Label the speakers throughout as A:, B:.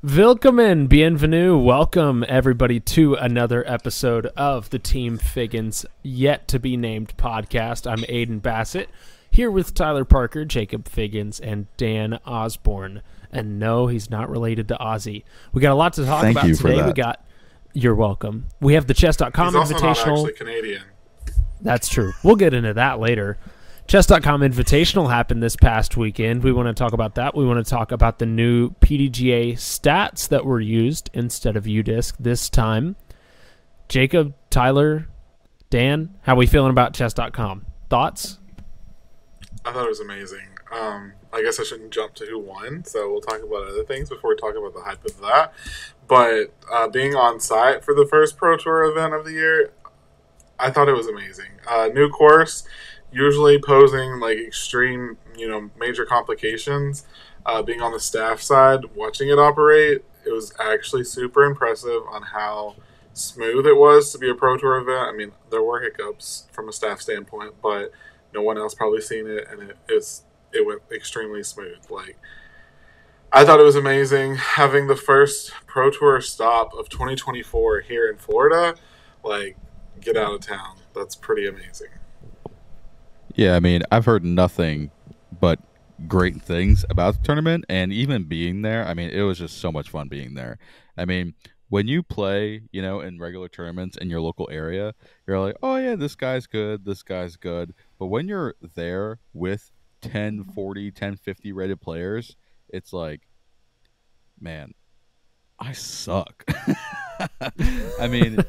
A: Willkommen, bienvenue, welcome everybody to another episode of the Team Figgins Yet to Be Named podcast. I'm Aiden Bassett, here with Tyler Parker, Jacob Figgins, and Dan Osborne. And no, he's not related to Ozzy. We got a lot to talk about today. You're welcome. We have the chess.com Invitational.
B: He's also not actually Canadian.
A: That's true. We'll get into that later. Chess.com Invitational happened this past weekend. We want to talk about that. We want to talk about the new PDGA stats that were used instead of UDisc this time. Jacob, Tyler, Dan, how are we feeling about Chess.com? Thoughts?
B: I thought it was amazing. I guess I shouldn't jump to who won, so we'll talk about other things before we talk about the hype of that. But being on site for the first Pro Tour event of the year, I thought it was amazing. New course, usually posing like extreme, major complications. Being on the staff side, watching it operate, it was actually super impressive on how smooth it was to be a Pro Tour event. I mean, there were hiccups from a staff standpoint, but no one else probably seen it, and it went extremely smooth. Like, I thought it was amazing having the first Pro Tour stop of 2024 here in Florida. Like, get out of town. That's pretty amazing.
C: Yeah, I mean, I've heard nothing but great things about the tournament, and even being there, I mean, it was just so much fun being there. I mean, when you play, in regular tournaments in your local area, you're like, oh yeah, this guy's good, this guy's good. But when you're there with 1040, 1050 rated players, it's like, man, I suck. I mean,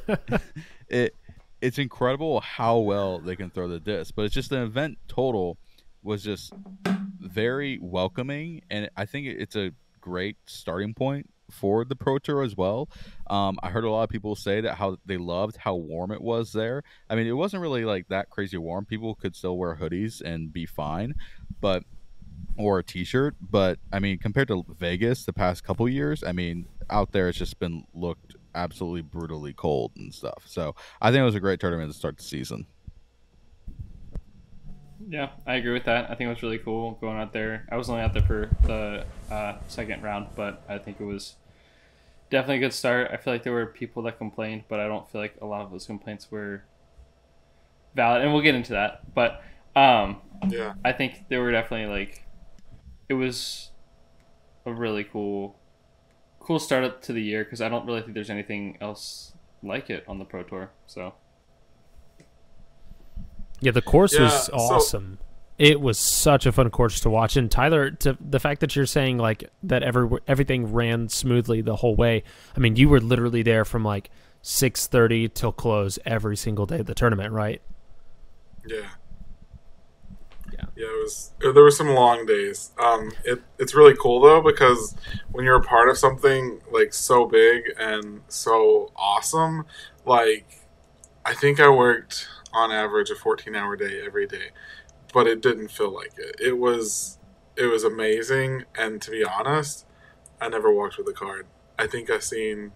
C: it's incredible how well they can throw the disc, but it's just the event total was just very welcoming, and I think it's a great starting point for the Pro Tour as well. I heard a lot of people say that how they loved how warm it was there. I mean, it wasn't really like that crazy warm. People could still wear hoodies and be fine, or a t-shirt. But I mean, compared to Vegas the past couple years, I mean, out there it's just been looked absolutely brutally cold and stuff. So I think it was a great tournament to start the season.
D: Yeah, I agree with that. I think it was really cool going out there. I was only out there for the second round, but I think it was definitely a good start. I feel like there were people that complained, but I don't feel like a lot of those complaints were valid, and we'll get into that. But
B: yeah,
D: I think there were definitely it was a really cool start up to the year, because I don't really think there's anything else like it on the Pro Tour. So
A: yeah, the course was awesome. It was such a fun course to watch. And Tyler, to the fact that you're saying that everything ran smoothly the whole way, I mean, you were literally there from 6:30 till close every single day of the tournament, right?
B: Yeah. There were some long days. It's really cool though, because when you're a part of something so big and so awesome, I think I worked on average a 14-hour day every day, but it didn't feel like it. It was amazing, and to be honest, I never walked with a card. I think I've seen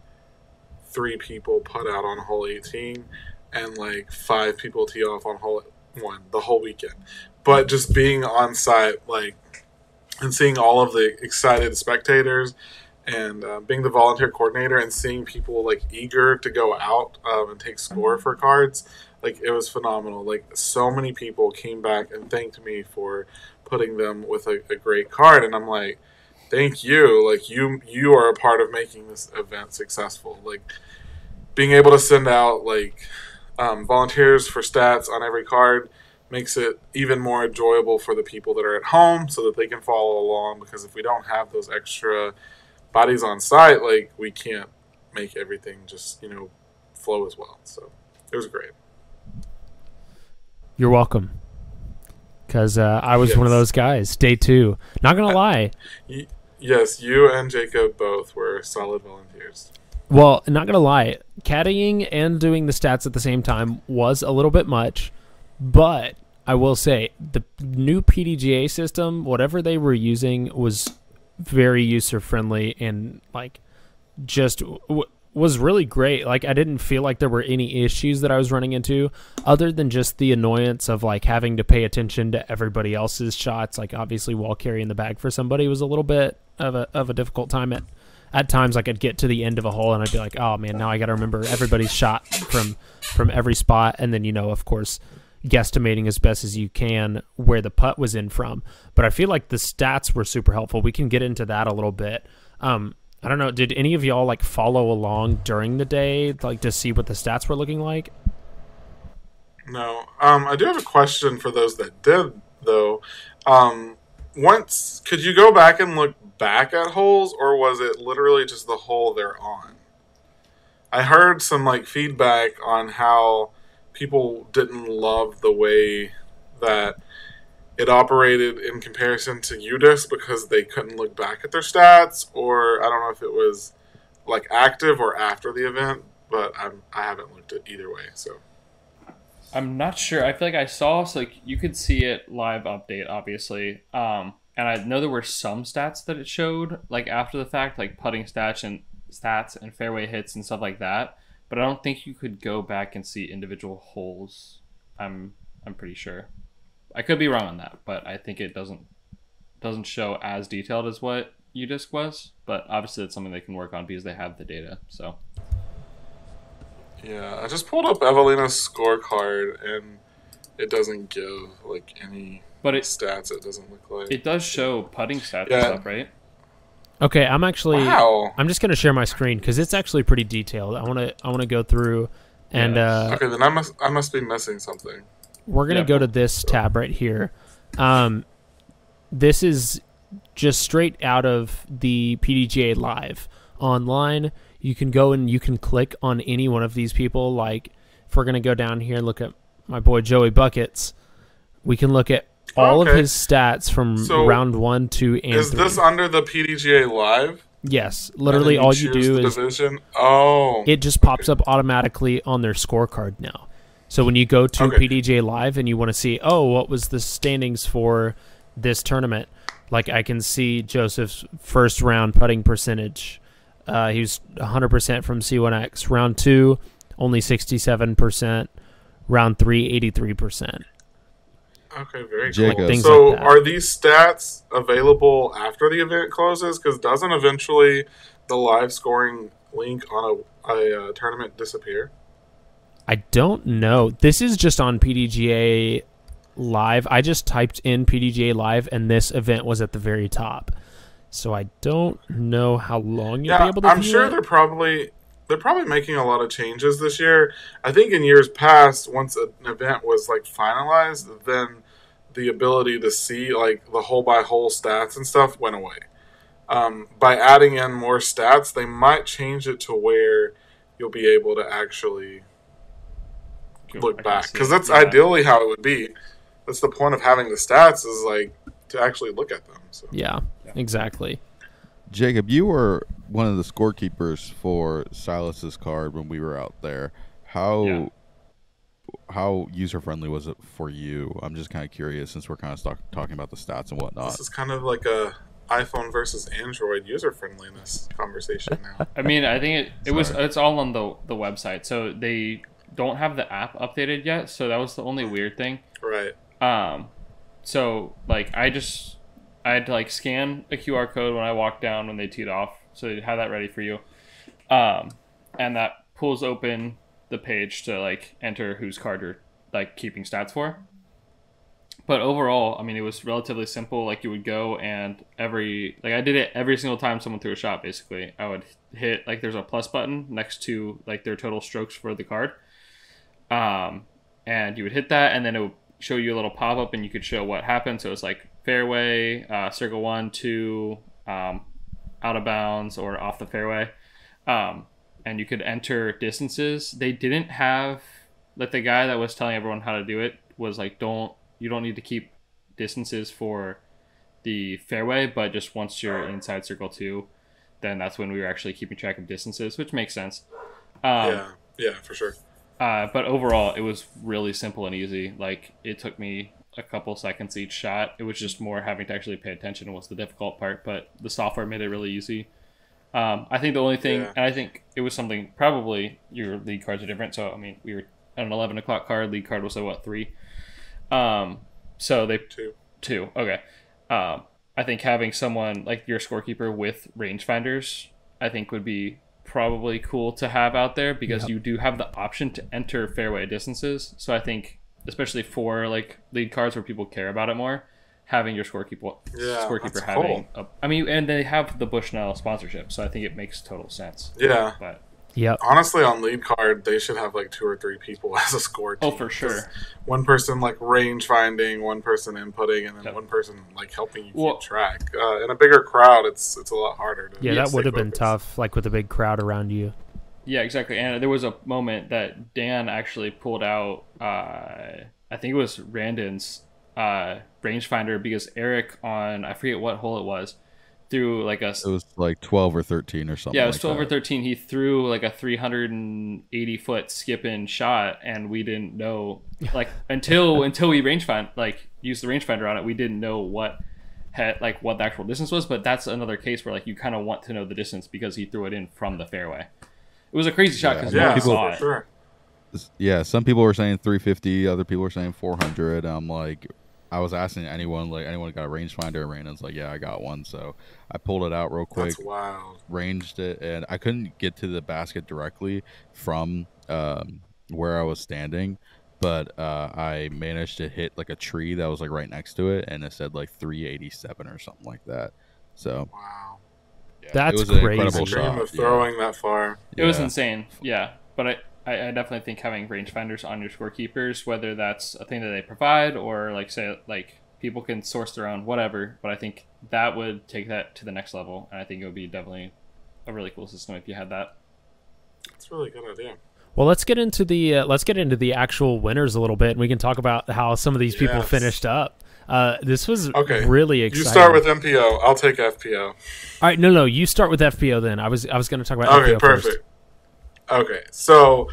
B: 3 people putt out on hole 18 and 5 people tee off on hole 1 the whole weekend. But just being on site, and seeing all of the excited spectators, and being the volunteer coordinator and seeing people eager to go out and take score for cards, it was phenomenal. So many people came back and thanked me for putting them with a great card, and I'm like, thank you. You are a part of making this event successful. Being able to send out volunteers for stats on every card makes it even more enjoyable for the people that are at home, so that they can follow along, because if we don't have those extra bodies on site, we can't make everything just flow as well. So it was great.
A: You're welcome, because I was one of those guys. Day 2, not gonna lie.
B: Yes, you and Jacob both were solid volunteers.
A: Well, not gonna lie, caddying and doing the stats at the same time was a little bit much, but I will say the new PDGA system, whatever they were using, was very user friendly and was really great. I didn't feel like there were any issues that I was running into, other than just the annoyance of having to pay attention to everybody else's shots. Obviously, while carrying the bag for somebody was a little bit of a difficult time at times like I'd get to the end of a hole and I'd be like, oh man, now I got to remember everybody's shot from every spot, and then of course, guesstimating as best as you can where the putt was in from. But I feel like the stats were super helpful. We can get into that a little bit. I don't know, did any of y'all like follow along during the day, like to see what the stats were looking like?
B: No. I do have a question for those that did, though. Could you go back and look back at holes, or was it literally just the hole they're on? I heard some like feedback on how people didn't love the way that it operated in comparison to UDisc because they couldn't look back at their stats, or I don't know if it was like active or after the event, but I haven't looked at either way, so.
D: I'm not sure. I feel like I saw, so like you could see it live update, obviously. And I know there were some stats that it showed, like after the fact, like putting stats and fairway hits and stuff like that. But I don't think you could go back and see individual holes. I'm pretty sure. I could be wrong on that, but I think it doesn't show as detailed as what UDisc was. But obviously, it's something they can work on because they have the data. So.
B: Yeah, I just pulled up Evelina's scorecard, and it doesn't give like any stats. It doesn't look like
D: it does show putting stats and stuff, right?
A: Okay, I'm just gonna share my screen because it's actually pretty detailed. I wanna go through and
B: okay, then I must be missing something.
A: We're gonna go to this tab right here. This is just straight out of the PDGA Live online. You can go and you can click on any one of these people. Like, if we're going to go down here and look at my boy Joey Buckets, we can look at all of his stats from round 1, 2, and 3.
B: Is this under the PDGA Live?
A: Yes. Literally all you do is...
B: division? It
A: just pops up automatically on their scorecard now. So when you go to PDGA Live and you want to see, what was the standings for this tournament? Like, I can see Joseph's first round putting percentage. He was 100% from C1X. Round 2, only 67%. Round 3, 83%.
B: Okay, very
C: Jacob.
B: cool. So are these stats available after the event closes? Because doesn't eventually the live scoring link on a tournament disappear?
A: I don't know. This is just on PDGA Live. I just typed in PDGA Live, and this event was at the very top. So I don't know how long you'll be able to
B: I'm
A: view
B: sure
A: it.
B: they're probably making a lot of changes this year. I think in years past, once an event was like finalized, then the ability to see like the hole by hole stats and stuff went away. By adding in more stats, they might change it to where you'll be able to actually look back, because that's ideally how it would be. That's the point of having the stats, is like to actually look at them. So.
A: Yeah, exactly.
C: Jacob, you were one of the scorekeepers for Silas's card when we were out there. How user friendly was it for you? I'm just kind of curious, since we're kind of talking about the stats and whatnot.
B: This is kind of like a iPhone versus Android user friendliness conversation now.
D: I mean, I think it's all on the website, so they don't have the app updated yet. So that was the only weird thing.
B: Right.
D: So like I had to like scan a QR code when I walked down when they teed off, so they have that ready for you. And that pulls open the page to like enter whose card you're like keeping stats for. But overall, I mean, it was relatively simple. Like you would go and I did it every single time someone threw a shot. Basically, I would hit like there's a plus button next to like their total strokes for the card. And you would hit that, and then it would show you a little pop up, and you could show what happened. So it's like fairway, circle 1, 2, out of bounds or off the fairway. And you could enter distances. They didn't have, like, the guy that was telling everyone how to do it was like, you don't need to keep distances for the fairway, but just once you're inside circle 2, then that's when we were actually keeping track of distances, which makes sense.
B: Yeah, for sure.
D: But overall, it was really simple and easy. Like, it took me a couple seconds each shot. It was just more having to actually pay attention was the difficult part, but the software made it really easy. I think the only thing, and I think it was something, probably your league cards are different. So, I mean, we were at an 11 o'clock card. League card was at 3? So they... 2. Okay. I think having someone like your scorekeeper with rangefinders I think would be probably cool to have out there, because
A: Yep.
D: you do have the option to enter fairway distances. So I think, especially for like lead cards where people care about it more, having your scorekeeper
B: that's
D: having
B: cool.
D: and they have the Bushnell sponsorship, so I think it makes total sense.
B: Yeah.
D: But
A: Yep.
B: Honestly, on lead card, they should have like 2 or 3 people as a score team.
D: oh, for sure.
B: One person like range finding, one person inputting, and then
D: Yep.
B: one person like helping you
D: Well-
B: keep track. In a bigger crowd, it's a lot harder. To
A: Yeah, that
B: stay
A: would have been
B: focused.
A: tough, like with a big crowd around you.
D: Yeah, exactly. And there was a moment that Dan actually pulled out, I think it was Randon's rangefinder, because Eric on, I forget what hole it was, threw like
C: It was like 12 or 13 or something.
D: yeah, it was
C: like
D: 12 or
C: that.
D: 13. He threw like a 380-foot skip-in shot, and we didn't know, like, until we used the rangefinder on it, we didn't know what the actual distance was. But that's another case where like you kind of want to know the distance, because he threw it in from the fairway. It was a crazy shot because no
B: Yeah,
D: one saw
B: for
D: it.
B: sure.
C: Yeah, some people were saying 350, other people were saying 400. I'm like, I was asking anyone got a rangefinder, and Randon's like, yeah, I got one. So I pulled it out real quick,
B: That's wild.
C: ranged it, and I couldn't get to the basket directly from where I was standing, but I managed to hit like a tree that was like right next to it, and it said like 387 or something like that. So
B: Wow.
C: yeah,
A: That's
C: it was an
A: crazy.
C: incredible
B: Dream
C: shot.
B: of throwing that far.
D: It was
C: Yeah.
D: insane, yeah. But I definitely think having rangefinders on your scorekeepers, whether that's a thing that they provide or like say like people can source their own, whatever. But I think that would take that to the next level, and I think it would be definitely a really cool system if you had that.
B: It's a really good idea.
A: Well, let's get into the actual winners a little bit, and we can talk about how some of these people
B: Yes.
A: finished up. This was
B: Okay.
A: really exciting.
B: You start with MPO. I'll take FPO.
A: All right, no, you start with FPO then. I was going to talk about
B: Okay,
A: FPO
B: perfect.
A: first.
B: Okay, so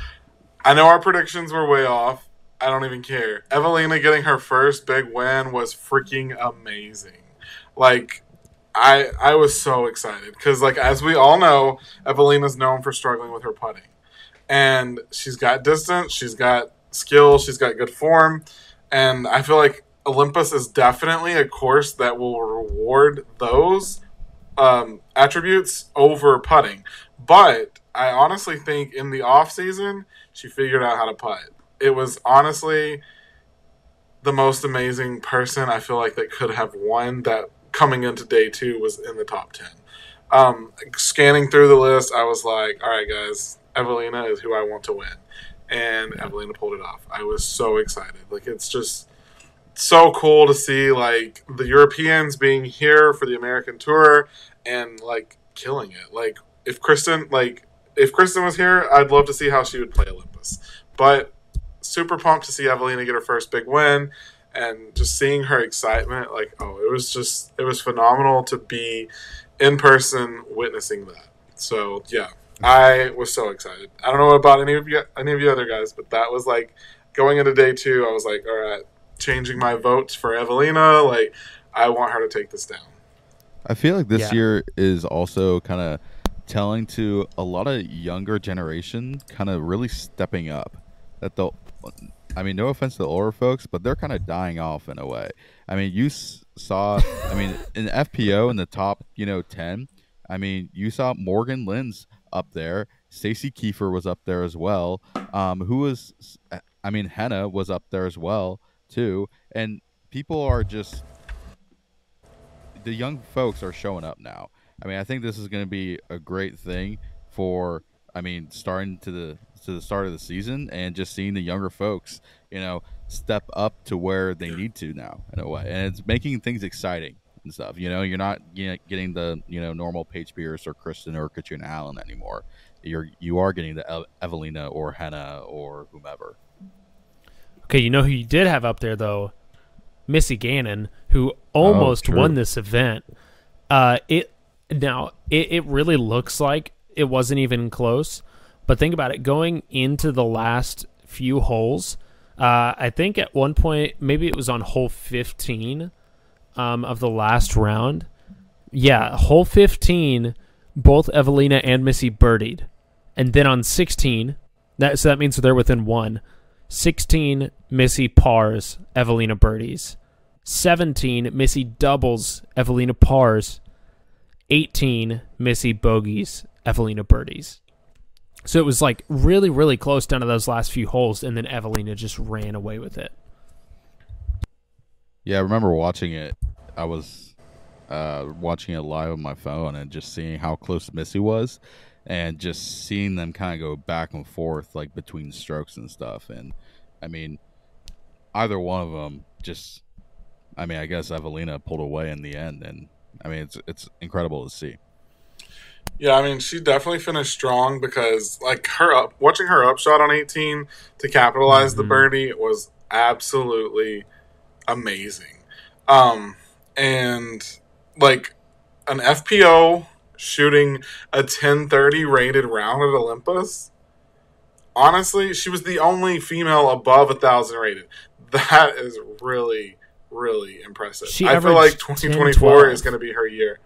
B: I know our predictions were way off. I don't even care. Evelina getting her first big win was freaking amazing. Like, I was so excited because, like, as we all know, Evelina's known for struggling with her putting, and she's got distance, she's got skill, she's got good form, and I feel like Olympus is definitely a course that will reward those attributes over putting. But I honestly think in the off season, she figured out how to putt. It was honestly the most amazing person I feel like that could have won that coming into day 2 was in the top 10. Scanning through the list, I was like, all right, guys, Evelina is who I want to win. And Evelina pulled it off. I was so excited. Like, it's just so cool to see, like, the Europeans being here for the American Tour and, like, killing it. Like, if Kristen was here, I'd love to see how she would play Olympus. But super pumped to see Evelina get her first big win, and just seeing her excitement, like, it was phenomenal to be in person witnessing that. So yeah, I was so excited. I don't know about any of you other guys, but that was like going into day 2. I was like, all right, changing my votes for Evelina. Like, I want her to take this down.
C: I feel like this
A: Yeah.
C: year is also kind of telling to a lot of younger generation kind of really stepping up. I mean, no offense to the older folks, but they're kind of dying off in a way. I mean, you saw, I mean, in FPO in the top, 10, I mean, you saw Morgan Lynn's up there. Stacey Kiefer was up there as well. Henna was up there as well, too. And people are just, the young folks are showing up now. I mean, I think this is going to be a great thing for, starting to the start of the season and just seeing the younger folks, step up to where they need to now in a way. And it's making things exciting and stuff. You're not getting the, normal Paige Pierce or Kristen or Katrina Allen anymore. You are getting the Evelina or Henna or whomever.
A: Okay, you know who you did have up there, though? Missy Gannon, who almost
C: true.
A: won this event. It really looks like it wasn't even close. But think about it. Going into the last few holes, I think at one point, maybe it was on hole 15 of the last round. Yeah, hole 15, both Evelina and Missy birdied. And then on 16, so that means they're within 1. 16, Missy pars, Evelina birdies. 17, Missy doubles, Evelina pars. 18, Missy bogeys, Evelina birdies. So it was like really, really close down to those last few holes, and then Evelina just ran away with it.
C: Yeah, I remember watching it. I was watching it live on my phone and just seeing how close Missy was, and just seeing them kind of go back and forth like between strokes and stuff. And I mean, either one of them just, I mean, I guess Evelina pulled away in the end, and I mean, it's incredible to see.
B: Yeah, I mean, she definitely finished strong because, like, watching her upshot on 18 to capitalize the birdie was absolutely amazing. And, like, an FPO shooting a 1030 rated round at Olympus, honestly, she was the only female above 1,000 rated. That is really, really impressive. I feel like 2024 is going to be her year.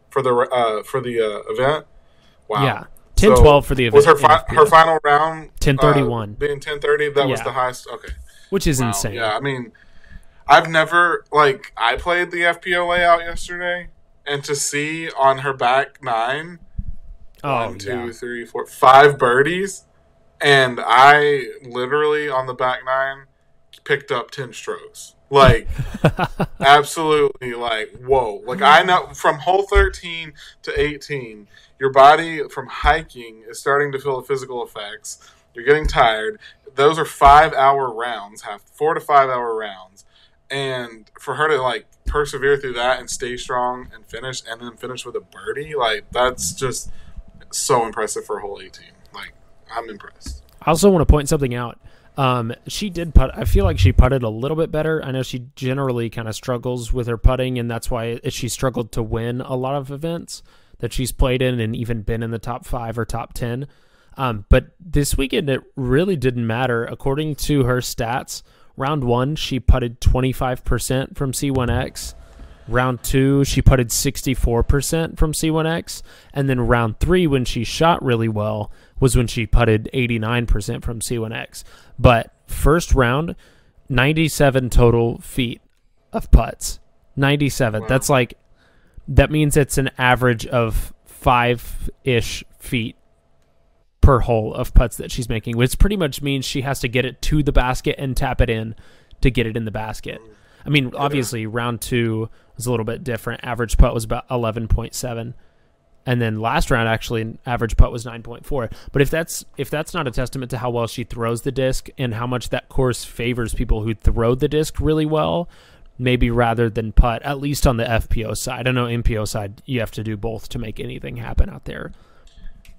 B: For the event, wow.
A: Yeah, 10-12 for the event.
B: Was her final round
A: 10:31
B: being 10:30? That was the highest. Okay,
A: which is insane.
B: Yeah, I mean, I've never I played the FPO layout yesterday, and to see on her back nine, 1, 2, 3, 4, 5 birdies, and I literally on the back nine picked up 10 strokes. Like, absolutely, like, whoa. Like, I know from hole 13 to 18, your body from hiking is starting to feel the physical effects. You're getting tired. Those are 5-hour rounds, 4 to 5 hour rounds. And for her to, like, persevere through that and stay strong and then finish with a birdie, like, that's just so impressive for hole 18. Like, I'm impressed.
A: I also want to point something out. She did putt. I feel like she putted a little bit better. I know she generally kind of struggles with her putting, and that's why she struggled to win a lot of events that she's played in and even been in the top 5 or top 10. But this weekend, it really didn't matter. According to her stats, round 1, she putted 25% from C1X. Round 2, she putted 64% from C1X. And then round 3, when she shot really well, was when she putted 89% from C1X. But first round, 97 total feet of putts. 97. Wow. That means it's an average of 5-ish feet per hole of putts that she's making, which pretty much means she has to get it to the basket and tap it in to get it in the basket. I mean, obviously, round 2 was a little bit different. Average putt was about 11.7. And then last round, actually, average putt was 9.4. But if that's not a testament to how well she throws the disc and how much that course favors people who throw the disc really well, maybe rather than putt, at least on the FPO side. I know MPO side, you have to do both to make anything happen out there.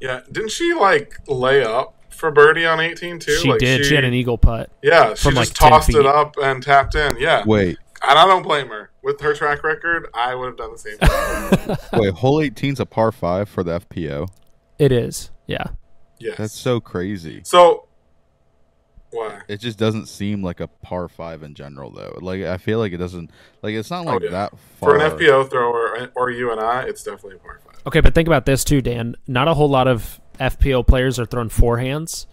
B: Yeah, didn't she lay up for birdie on 18 too?
A: She did. She had an eagle putt.
B: Yeah, she just tossed it up and tapped in. Yeah.
C: Wait.
B: And I don't blame her. With her track record, I would have done the same thing.
C: Wait, hole 18's a par 5 for the FPO?
A: It is, yeah.
B: Yes.
C: That's so crazy.
B: So, why?
C: It just doesn't seem like a par 5 in general, though. Like, I feel like it doesn't, like, it's not like that far.
B: For an FPO thrower, or you and I, it's definitely a par 5.
A: Okay, but think about this too, Dan. Not a whole lot of FPO players are throwing forehands.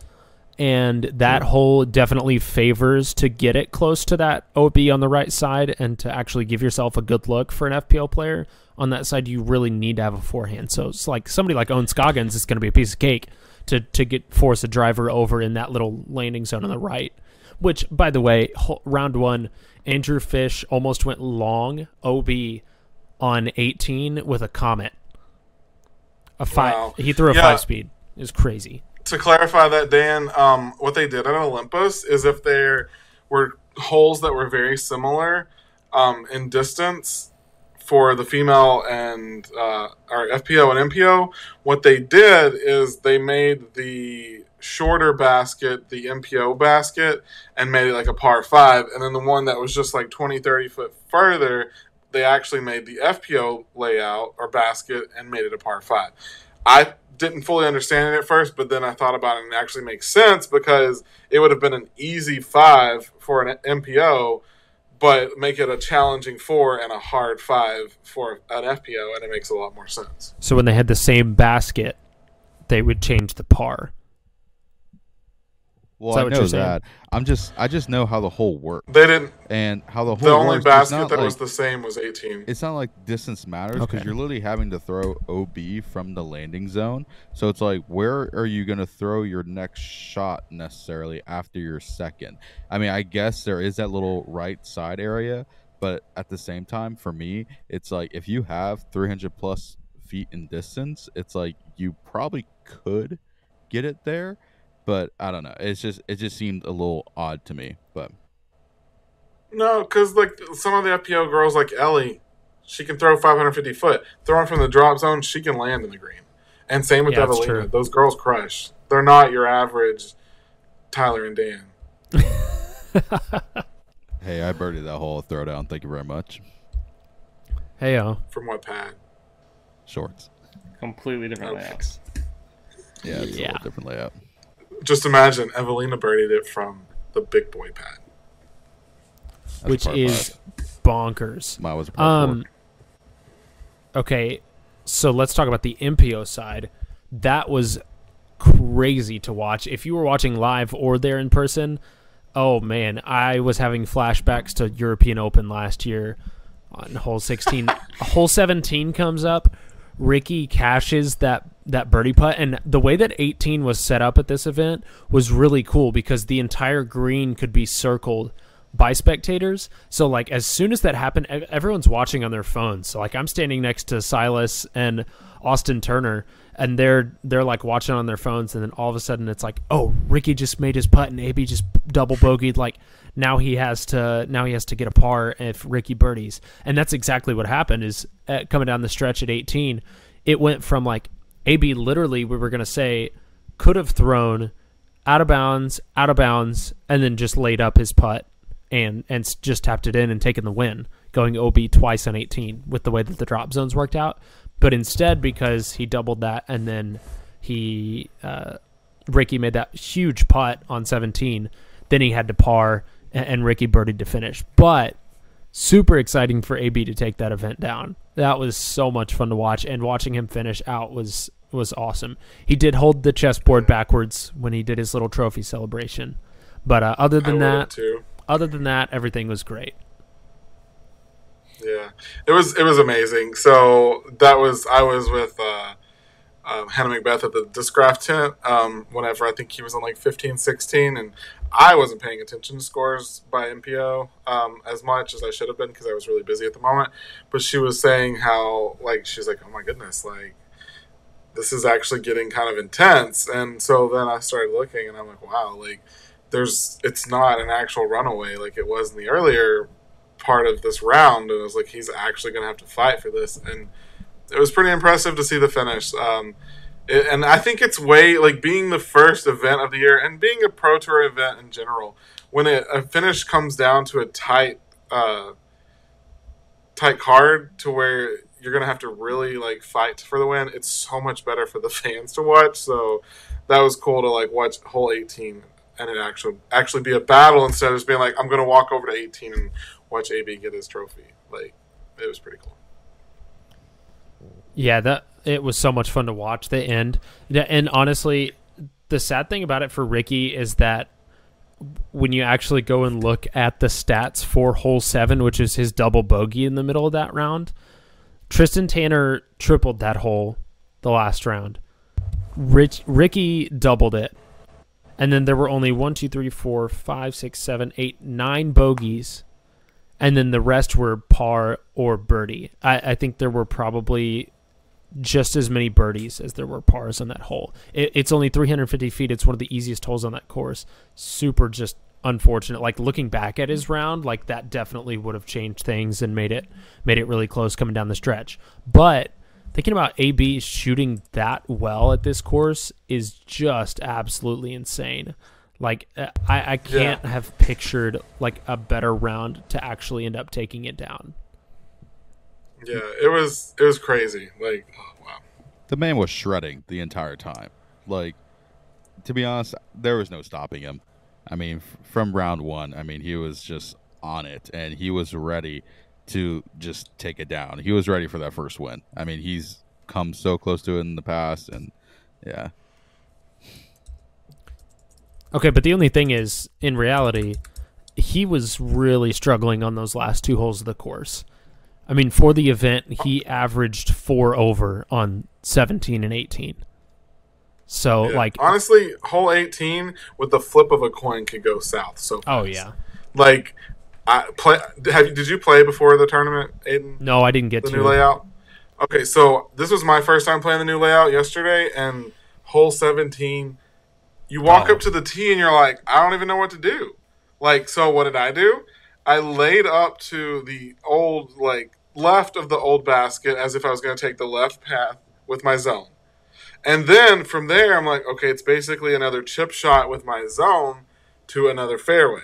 A: And that hole definitely favors to get it close to that OB on the right side and to actually give yourself a good look for an FPO player. On that side, you really need to have a forehand. So it's like somebody like Owen Scoggins is going to be a piece of cake to force a driver over in that little landing zone on the right. Which, by the way, round 1, Andrew Fish almost went long OB on 18 with a Comet.
B: Wow.
A: He threw a 5-speed. It was crazy.
B: To clarify that, Dan, what they did at Olympus is if there were holes that were very similar in distance for the female and or FPO and MPO, what they did is they made the shorter basket the MPO basket and made it like a par 5, and then the one that was just like 20, 30 foot further, they actually made the FPO layout or basket and made it a par 5. I didn't fully understand it at first, but then I thought about it and it actually makes sense because it would have been an easy 5 for an MPO, but make it a challenging 4 and a hard 5 for an FPO, and it makes a lot more sense.
A: So when they had the same basket, they would change the par.
C: Well, I know that. I just know how the hole works.
B: They didn't.
C: And how the
B: The
C: hole
B: only
C: works.
B: basket that was the same was 18.
C: It's not like distance matters because you're literally having to throw OB from the landing zone. So it's like, where are you going to throw your next shot necessarily after your second? I mean, I guess there is that little right side area, but at the same time, for me, it's like if you have 300 plus feet in distance, it's like you probably could get it there. But I don't know. It just seemed a little odd to me. But
B: no, because like some of the FPO girls, like Ellie, she can throw 550 foot. Throwing from the drop zone, she can land in the green. And same with Evelina. Those girls crush. They're not your average Tyler and Dan.
C: Hey, I birdied that hole throwdown. Thank you very much.
A: Hey,
B: from what pad?
C: Shorts.
D: Completely different layouts.
C: Yeah, it's a little different layout.
B: Just imagine Evelina birdied it from the big boy pad,
A: which is bonkers.
C: Mine was par 4.
A: Okay, so let's talk about the MPO side. That was crazy to watch. If you were watching live or there in person, oh man, I was having flashbacks to European Open last year on hole 16. Hole 17 comes up. Ricky cashes that birdie putt, and the way that 18 was set up at this event was really cool because the entire green could be circled by spectators. So like as soon as that happened, everyone's watching on their phones. So like I'm standing next to Silas and Austin Turner, and they're like watching on their phones, and then all of a sudden it's like, oh, Ricky just made his putt and AB just double bogeyed. Like now he has to get a par if Ricky birdies, and that's exactly what happened. Is coming down the stretch at 18, it went from like AB literally, we were gonna say, could have thrown out of bounds, and then just laid up his putt and just tapped it in and taken the win, going OB twice on 18 with the way that the drop zones worked out. But instead, because he doubled that and then Ricky made that huge putt on 17, then he had to par and Ricky birdied to finish. But super exciting for AB to take that event down. That was so much fun to watch, and watching him finish out was awesome. He did hold the chessboard backwards when he did his little trophy celebration. But other than that, everything was great.
B: Yeah, it was amazing. So I was with Hannah Macbeth at the Discraft tent whenever I think he was on like 15, 16, and I wasn't paying attention to scores by MPO as much as I should have been because I was really busy at the moment. But she was saying how she's like, oh my goodness, like this is actually getting kind of intense. And so then I started looking, and I'm like, wow, like it's not an actual runaway like it was in the earlier part of this round, and it was like he's actually going to have to fight for this, and it was pretty impressive to see the finish. And I think it's way like being the first event of the year and being a Pro Tour event in general, when a finish comes down to a tight card to where you're going to have to really like fight for the win, it's so much better for the fans to watch. So that was cool to like watch hole 18 and it actually be a battle instead of just being like, I'm going to walk over to 18 and watch AB get his trophy. Like, it was pretty cool.
A: Yeah, it was so much fun to watch the end. And honestly, the sad thing about it for Ricky is that when you actually go and look at the stats for hole 7, which is his double bogey in the middle of that round, Tristan Tanner tripled that hole the last round. Ricky doubled it. And then there were only 9 bogeys. And then the rest were par or birdie. I think there were probably just as many birdies as there were pars on that hole. It's only 350 feet. It's one of the easiest holes on that course. Super just unfortunate. Like looking back at his round, like that definitely would have changed things and made it really close coming down the stretch. But thinking about AB shooting that well at this course is just absolutely insane. Like I can't have pictured like a better round to actually end up taking it down.
B: Yeah, it was crazy. Like, oh, wow.
C: The man was shredding the entire time. Like, to be honest, there was no stopping him. I mean, from round 1, I mean, he was just on it, and he was ready to just take it down. He was ready for that first win. I mean, he's come so close to it in the past, and yeah.
A: Okay, but the only thing is, in reality, he was really struggling on those last 2 holes of the course. I mean, for the event, he averaged 4 over on 17 and 18. So,
B: Yeah.
A: like...
B: Honestly, hole 18, with the flip of a coin, could go south so fast.
A: Oh, yeah.
B: Like, did you play before the tournament, Aiden?
A: No, I didn't get
B: the
A: to.
B: new layout? Okay, so this was my first time playing the new layout yesterday, and hole 17, you walk up to the tee and you're like, I don't even know what to do. Like, so what did I do? I laid up to the old, like, left of the old basket as if I was going to take the left path with my zone. And then from there, I'm like, okay, it's basically another chip shot with my zone to another fairway.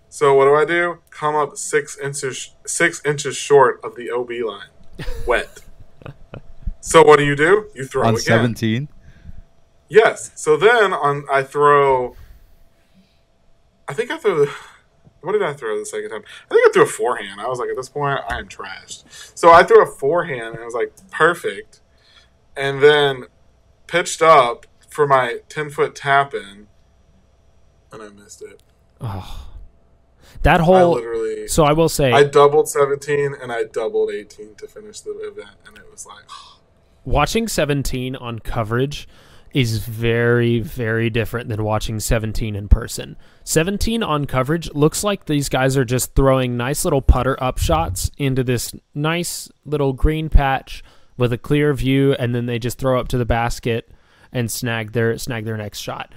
B: So what do? Come up 6 inches short of the OB line. Wet. So what do? You throw
C: on
B: again.
C: 17?
B: Yes. So then I throw. I think I threw. What did I throw the second time? I think I threw a forehand. I was like, at this point, I am trashed. So I threw a forehand, and I was like, perfect. And then pitched up for my 10-foot tap in, and I missed it.
A: Oh. That whole... So I will say...
B: I doubled 17, and I doubled 18 to finish the event, and it was like...
A: Watching 17 on coverage is very, very different than watching 17 in person. 17 on coverage looks like these guys are just throwing nice little putter up shots into this nice little green patch with a clear view, and then they just throw up to the basket and snag their next shot.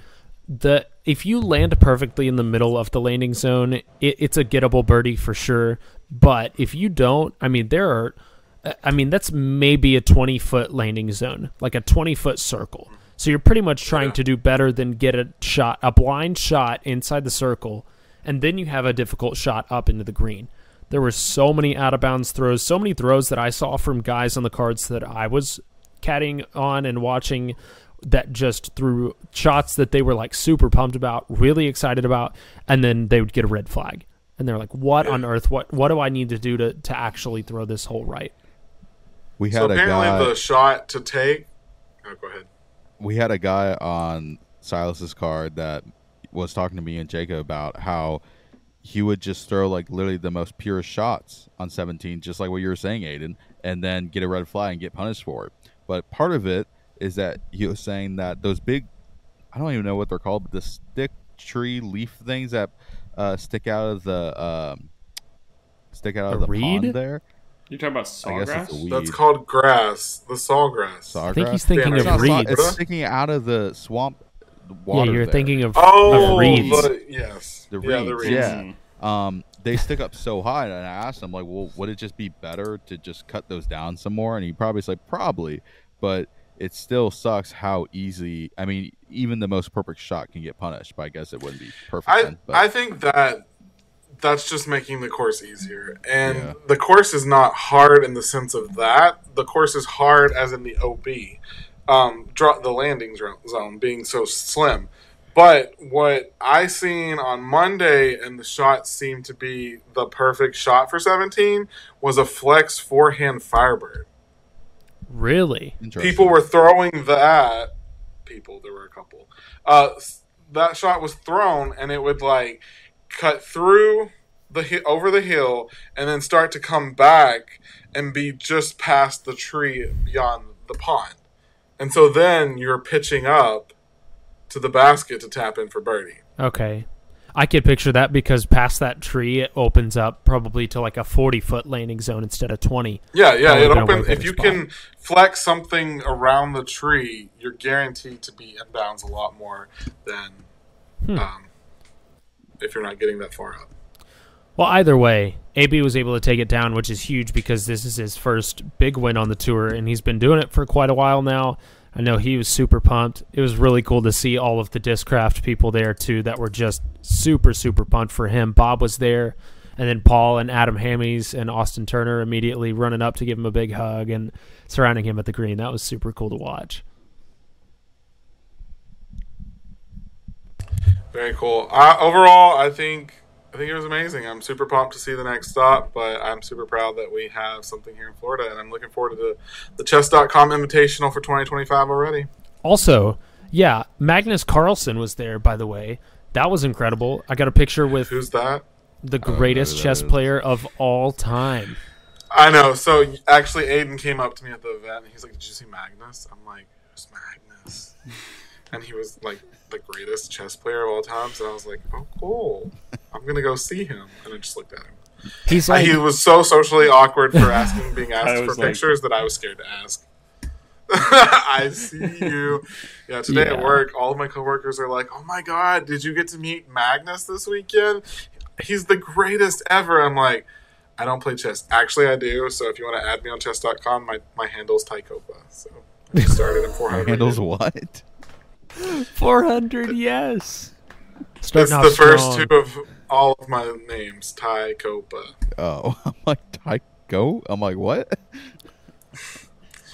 A: If you land perfectly in the middle of the landing zone, it's a gettable birdie for sure. But if you don't, that's maybe a 20-foot landing zone, like a 20-foot circle. So you're pretty much trying to do better than get a blind shot inside the circle, and then you have a difficult shot up into the green. There were so many out-of-bounds throws, so many throws that I saw from guys on the cards that I was caddying on and watching that just threw shots that they were like super pumped about, really excited about, and then they would get a red flag. And they're like, what on earth? What do I need to do to actually throw this hole right?
B: Apparently the shot to take... Oh, go ahead.
C: We had a guy on Silas's card that was talking to me and Jacob about how he would just throw like literally the most pure shots on 17, just like what you were saying, Aiden, and then get a red flag and get punished for it. But part of it is that he was saying that those big, I don't even know what they're called, but the stick tree leaf things that stick out of the
A: reed?
C: pond there.
D: You're talking about sawgrass?
B: That's called grass. The sawgrass.
A: I think he's thinking of reeds.
C: It's sticking out of the swamp water.
A: Yeah, you're
C: there.
A: thinking of
B: reeds.
A: Yes.
C: The reeds.
B: The reeds.
C: Yeah. They stick up so high, and I asked him, like, well, would it just be better to just cut those down some more? And he probably said, probably, but it still sucks how easy. I mean, even the most perfect shot can get punished, but I guess it wouldn't be perfect.
B: I think that's just making the course easier. And the course is not hard in the sense of that. The course is hard as in the OB. The landing zone being so slim. But what I seen on Monday, and the shot seemed to be the perfect shot for 17, was a flex forehand Firebird.
A: Really?
B: People were throwing that. There were a couple. That shot was thrown, and it would like cut through over the hill, and then start to come back and be just past the tree beyond the pond. And so then you're pitching up to the basket to tap in for birdie.
A: Okay. I could picture that because past that tree, it opens up probably to like a 40-foot landing zone instead of 20.
B: Yeah. It opens. If you can flex something around the tree, you're guaranteed to be inbounds a lot more than if you're not getting that far up.
A: Well, either way, AB was able to take it down, which is huge because this is his first big win on the tour, and he's been doing it for quite a while now. I know he was super pumped. It was really cool to see all of the Discraft people there, too, that were just super, super pumped for him. Bob was there, and then Paul and Adam Hammies and Austin Turner immediately running up to give him a big hug and surrounding him at the green. That was super cool to watch.
B: Very cool. Overall, I think it was amazing. I'm super pumped to see the next stop, but I'm super proud that we have something here in Florida, and I'm looking forward to the chess.com Invitational for 2025 already.
A: Also, Yeah, Magnus Carlsen was there, by the way. That was incredible. I got a picture with
B: Who's that?
A: the greatest chess player of all time.
B: I know. So actually, Aiden came up to me at the event, and he's like, "Did you see Magnus?" I'm like, "Who's Magnus?" And he was like the greatest chess player of all time. So I was like, "Oh, cool. I'm gonna go see him." And I just looked at him.
A: He's like,
B: he was so socially awkward for being asked for
D: like,
B: pictures that I was scared to ask. I see you. Yeah, today at work, all of my coworkers are like, "Oh my god, did you get to meet Magnus this weekend? He's the greatest ever." I'm like, I don't play chess. Actually, I do. So if you want to add me on chess.com, my handle's Tycopa. So I just started at 400.
C: Handles what?
A: 400, yes.
B: It's
A: Starting
B: the
A: off
B: first
A: strong.
B: two of all of my names, Tycopa.
C: Oh, I'm like Tyco. I'm like what?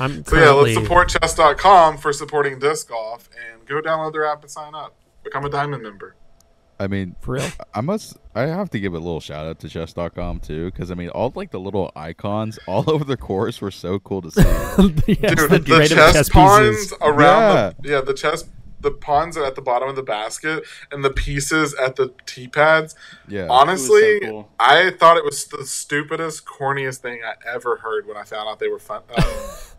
A: I'm
B: So yeah, let's
A: currently-
B: support chess.com for supporting disc golf and go download their app and sign up. Become a diamond member.
C: I mean,
A: For real?
C: I have to give a little shout out to chess.com too, because I mean, all like the little icons all over the course were so cool to see.
A: Yes,
B: Dude,
A: the
B: the
A: random
B: chess pawns
A: pieces.
B: around the pawns are at the bottom of the basket and the pieces at the tee pads.
C: Yeah,
B: Honestly,
D: It was so cool.
B: I thought it was the stupidest, corniest thing I ever heard when I found out they were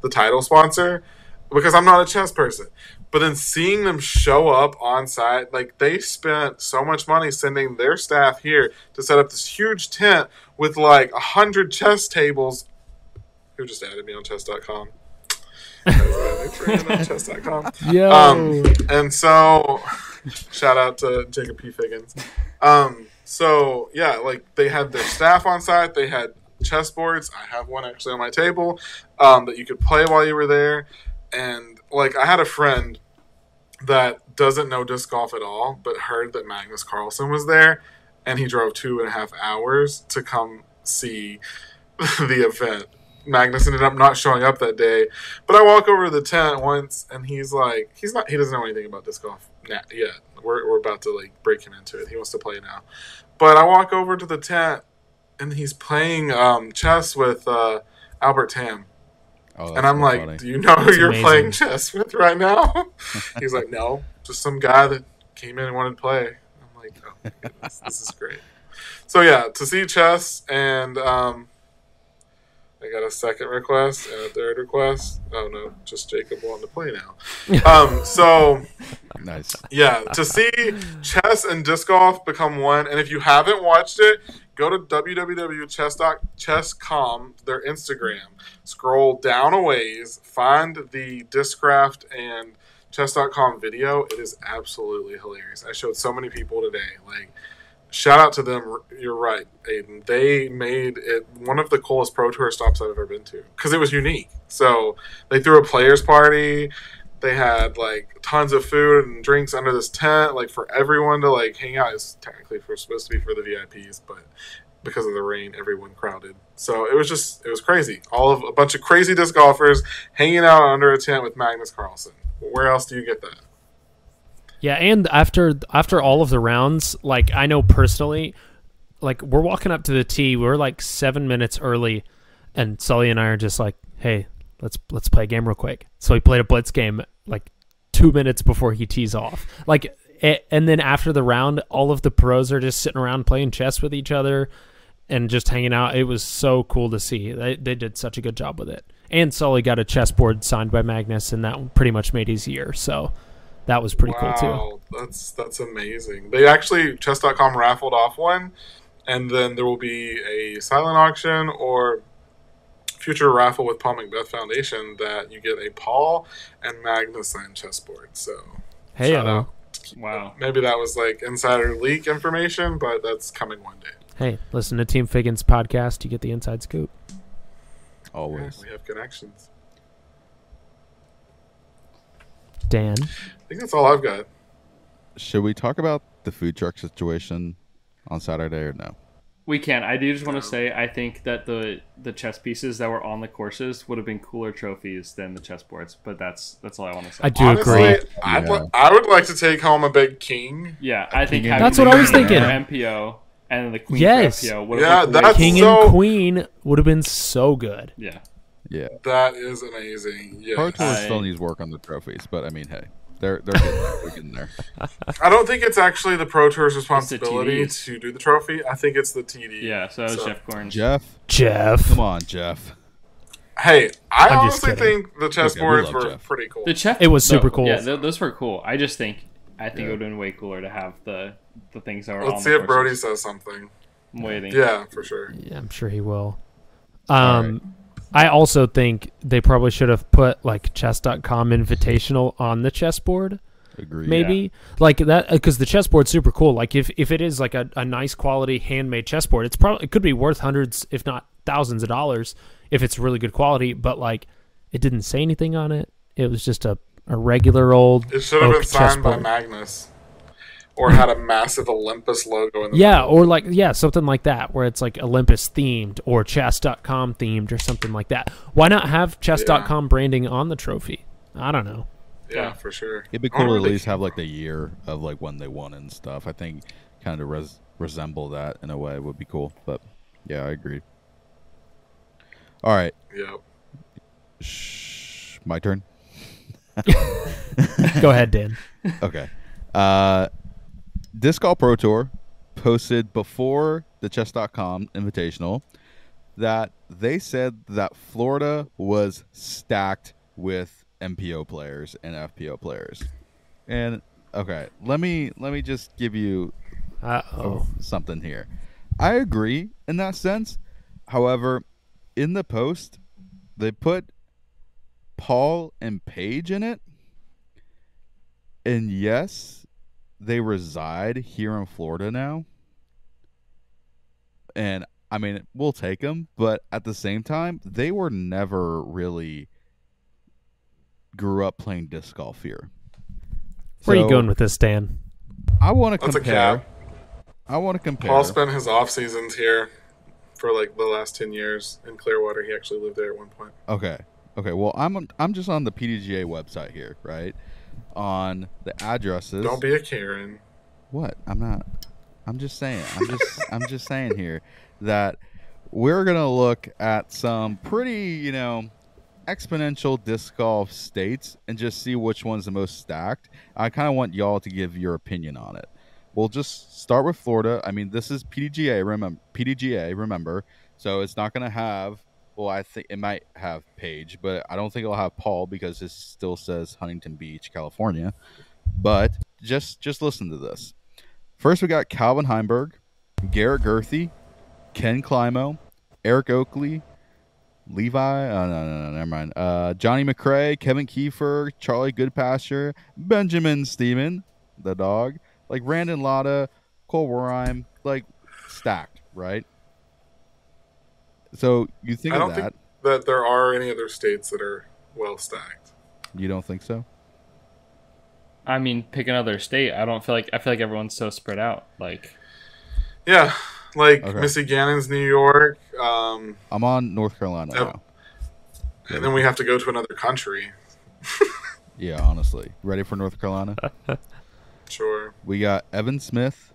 B: the title sponsor, because I'm not a chess person. But then seeing them show up on site, like they spent so much money sending their staff here to set up this huge tent with like 100 chess tables. Who just added me on chess.com? chess.com.
A: Yo.
B: And so, shout out to Jacob P. Figgins. So, yeah, like they had their staff on site. They had chessboards. I have one actually on my table that you could play while you were there. And, like, I had a friend that doesn't know disc golf at all, but heard that Magnus Carlsen was there. And he drove 2.5 hours to come see the event. Magnus ended up not showing up that day, but I walk over to the tent once, and he's like, he doesn't know anything about disc golf yet. We're about to like break him into it. He wants to play now, but I walk over to the tent, and he's playing chess with Albert Tam, and I'm like,
C: funny.
B: "Do you know who
A: That's
B: you're
A: amazing.
B: playing chess with right now?" He's like, "No, just some guy that came in and wanted to play." I'm like, "Oh my goodness, this is great." So yeah, to see chess and I got a second request and a third request. Oh no, just Jacob wanting to play now. So
C: Nice.
B: yeah, to see chess and disc golf become one. And if you haven't watched it, go to www.chess.com, their Instagram. Scroll down a ways, find the Discraft and chess.com video. It is absolutely hilarious. I showed so many people today. Like, shout out to them. You're right, Aiden. They made it one of the coolest Pro Tour stops I've ever been to because it was unique. So they threw a players party. They had like tons of food and drinks under this tent, like for everyone to like hang out. It's technically supposed to be for the VIPs, but because of the rain, everyone crowded. So it was crazy. A bunch of crazy disc golfers hanging out under a tent with Magnus Carlsen. Where else do you get that?
A: Yeah, and after all of the rounds, like I know personally, like we're walking up to the tee, we're like 7 minutes early, and Sully and I are just like, "Hey, let's play a game real quick." So we played a blitz game like 2 minutes before he tees off. Like, and then after the round, all of the pros are just sitting around playing chess with each other and just hanging out. It was so cool to see. They did such a good job with it. And Sully got a chessboard signed by Magnus, and that pretty much made his year. So that was pretty cool too.
B: Wow, that's amazing. They actually, chess.com raffled off one, and then there will be a silent auction or future raffle with Paul Macbeth Foundation that you get a Paul and Magnus signed chessboard. So
A: Hey,
B: shout out.
D: Wow.
B: Maybe that was like insider leak information, but that's coming one day.
A: hey, listen to Team Figgins podcast. You get the inside scoop.
B: Yeah,
C: Always.
B: we have connections.
A: Dan,
B: I think that's all I've got.
C: Should we talk about the food truck situation on Saturday or no?
D: We can. I do just want to say I think that the chess pieces that were on the courses would have been cooler trophies than the chessboards, but that's all I want to say.
A: I do
B: Honestly,
A: agree.
B: I would like to take home a big king.
D: Yeah, I think
C: King and
D: having
A: That's what I was
D: the king
A: thinking.
D: for MPO and then the queen
A: Yes.
D: for FPO would
B: Yeah,
D: have been
B: that's-
A: King
B: so-
A: and Queen would have been so good.
D: yeah.
C: Yeah.
B: That is amazing.
C: Pro
B: Yes.
C: Tour
D: I-
C: still needs work on the trophies, but I mean, hey. They're getting there. They're getting there.
B: I don't think it's actually the Pro Tour's responsibility to do the trophy. I think it's the TD.
D: Yeah, so that was Jeff Corn.
C: Jeff. Come on, Jeff.
B: Hey, I
A: I'm
B: honestly think the chessboards were
C: Jeff.
B: pretty cool.
D: It
A: was super cool.
D: Yeah, those were cool. I think it would have been way cooler to have the things that were on
B: Let's
D: the
B: see if Brody
D: courses.
B: says something.
D: I'm waiting.
B: Yeah, for sure.
A: Yeah, I'm sure he will.
C: Right.
A: I also think they probably should have put like chess.com invitational on the chessboard.
C: Agree.
A: Maybe like that, because the chessboard's super cool. Like if it is like a nice quality handmade chessboard, it could be worth hundreds, if not thousands of dollars if it's really good quality. But like, it didn't say anything on it. It was just a regular old.
B: It should have been signed by
A: chessboard.
B: Magnus, or had a massive Olympus logo in the
A: Yeah,
B: middle.
A: or like something like that, where it's like Olympus themed or chess.com themed or something like that. Why not have chess.com branding on the trophy? I don't know.
B: Yeah, for sure.
C: It'd be cool to at least have like the year of like when they won and stuff. I think kind of resemble that in a way would be cool. But yeah, I agree. All right.
B: Yep.
C: My turn.
A: Go ahead, Dan.
C: Okay. Disc Golf Pro Tour posted before the chess.com invitational that they said that Florida was stacked with MPO players and FPO players. And okay, let me just give you something here. I agree in that sense. However, in the post, they put Paul and Paige in it. And yes, they reside here in Florida now. And I mean, we'll take them, but at the same time, they were never really grew up playing disc golf here.
A: Where are you going with this, Dan?
C: I want to
B: That's
C: compare.
B: a cap.
C: I want to compare.
B: Paul spent his off seasons here for like the last 10 years in Clearwater. He actually lived there at one point.
C: Okay. Well, I'm just on the PDGA website here, right? On the addresses.
B: Don't be a Karen.
C: What? I'm not. I'm just saying. I'm just saying here that we're gonna look at some pretty, exponential disc golf states and just see which one's the most stacked. I kind of want y'all to give your opinion on it. We'll just start with Florida. I mean, this is PDGA. Remember, so it's not gonna have. Well, I think it might have Paige, but I don't think it'll have Paul because it still says Huntington Beach, California. But just listen to this. First, we got Calvin Heimberg, Garrett Gerthy, Ken Climo, Eric Oakley, Levi. No, never mind. Johnny McRae, Kevin Kiefer, Charlie Goodpasture, Benjamin Steeman, the dog, like Brandon Lotta, Cole Warheim, like stacked, right? So you think
B: I
C: of
B: don't
C: that?
B: think that there are any other states that are well stacked.
C: You don't think so?
D: I mean, pick another state. I feel like everyone's so spread out. Like,
B: Yeah, like
C: Okay.
B: Missy Gannon's New York,
C: I'm on North Carolina
B: Yep.
C: now.
B: and then we have to go to another country.
C: Yeah, honestly. Ready for North Carolina?
B: Sure.
C: We got Evan Smith,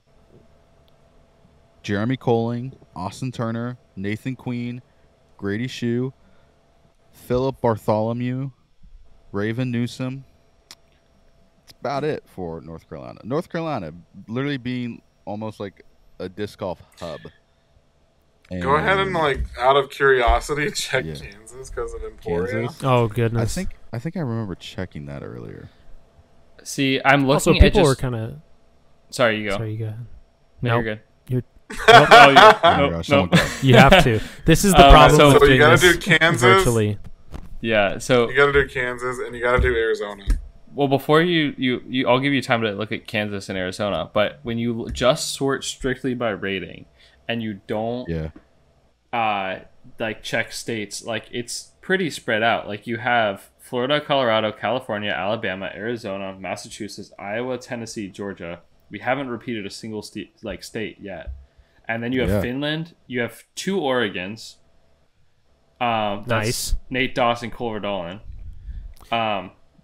C: Jeremy Colling, Austin Turner, Nathan Queen, Grady Shue, Philip Bartholomew, Raven Newsom. That's about it for North Carolina. North Carolina literally being almost like a disc golf hub.
B: Go ahead and, out of curiosity, check
C: Yeah.
B: Kansas because of Emporia.
C: Kansas?
A: Oh
C: I
A: goodness.
C: think I remember checking that earlier.
D: see, I'm
A: Also,
D: looking at
A: people
D: just.
A: were kind of.
D: Sorry, you go.
A: Sorry, you go ahead.
D: No,
A: Nope.
D: you're good.
A: You're-
D: Oh,
C: Oh my gosh, someone
D: nope.
C: go.
A: You have to. This is the
D: Oh,
A: problem
D: so
A: with
B: you
A: doing
B: gotta
A: this
B: do Kansas?
A: virtually.
D: Yeah. So,
B: You got to do Kansas and you got to do Arizona.
D: well, before you, I'll give you time to look at Kansas and Arizona. But when you just sort strictly by rating, and you don't
C: Yeah.
D: check states, like it's pretty spread out. Like you have Florida, Colorado, California, Alabama, Arizona, Massachusetts, Iowa, Tennessee, Georgia. We haven't repeated a single state yet. And then you have
C: Yeah.
D: Finland. You have 2 Oregons. That's
A: Nice.
D: Nate Doss and Cole Verdolin.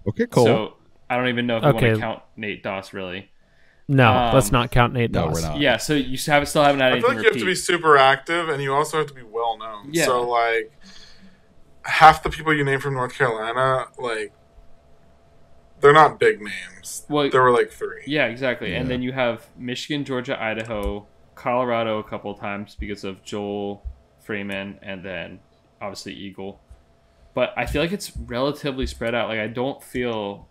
C: Okay, Cole.
D: So I don't even know if we want
A: Okay.
D: to count Nate Doss really.
A: No, let's not count Nate
C: No,
A: Doss.
C: we're not.
D: Yeah, so you still haven't had
B: I feel
D: anything
B: like you have to be
D: repeat.
B: super active and you also have to be well known.
D: Yeah.
B: So, half the people you name from North Carolina, they're not big names.
D: Well,
B: there were like 3.
D: Yeah, exactly.
C: Yeah.
D: And then you have Michigan, Georgia, Idaho, Colorado a couple of times because of Joel Freeman, and then obviously Eagle. But I feel like it's relatively spread out. Like, I don't feel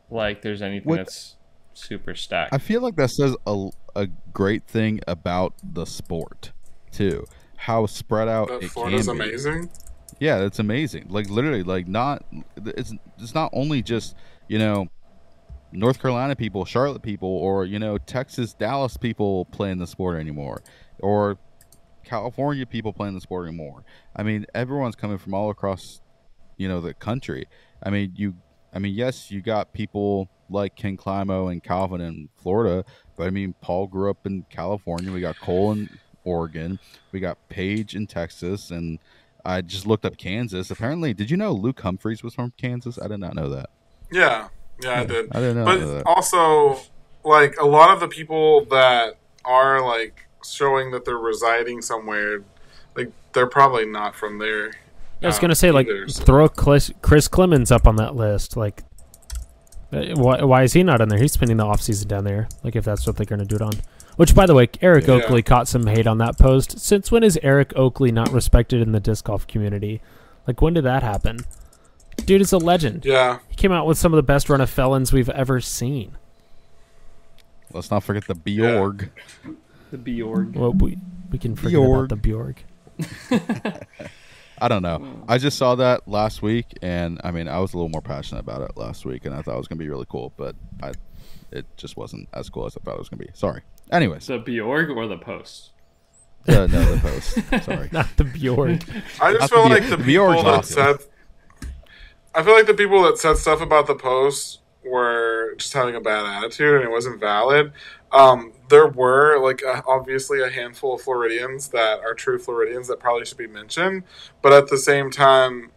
D: like there's anything that's super stacked.
C: I feel like that says a great thing about the sport too. How spread out
B: That
C: it
B: Florida's
C: can be.
B: amazing.
C: Yeah, it's amazing. Like literally, like it's not only just North Carolina people, Charlotte people, or Texas, Dallas people playing the sport anymore, or California people playing the sport anymore. I mean, everyone's coming from all across, the country. I mean, yes, you got people like Ken Climo and Calvin in Florida, but I mean, Paul grew up in California. We got Cole in Oregon. We got Paige in Texas, and I just looked up Kansas. Apparently, did you know Luke Humphreys was from Kansas? I did not know that.
B: Yeah, I did.
C: I didn't know
B: But
C: that.
B: also, like, a lot of the people that are, like, showing that they're residing somewhere, like, they're probably not from there.
A: I was going to say, like,
B: either, so.
A: throw Chris Clemens up on that list. Like, why is he not in there? He's spending the offseason down there, like, if that's what they're going to do it on. Which, by the way, Eric Oakley caught some hate on that post. Since when is Eric Oakley not respected in the disc golf community? Like, when did that happen? Dude is a legend.
B: Yeah.
A: He came out with some of the best run of felons we've ever seen.
C: Let's not forget the Bjorg.
B: Yeah.
D: The Bjorg.
A: Well, we can forget about the Bjorg.
C: I don't know. I just saw that last week, and I mean, I was a little more passionate about it last week, and I thought it was going to be really cool, but it just wasn't as cool as I thought it was going to be. Sorry. Anyways.
D: The Bjorg or the post?
C: No, the post. Sorry.
A: Not the Bjorg.
B: I just
C: Not
B: feel
C: the
B: like the
C: Bjorg's
B: people that
C: awesome.
B: said... I feel like the people that said stuff about the post were just having a bad attitude, and it wasn't valid. There were, like, obviously a handful of Floridians that are true Floridians that probably should be mentioned, but at the same time,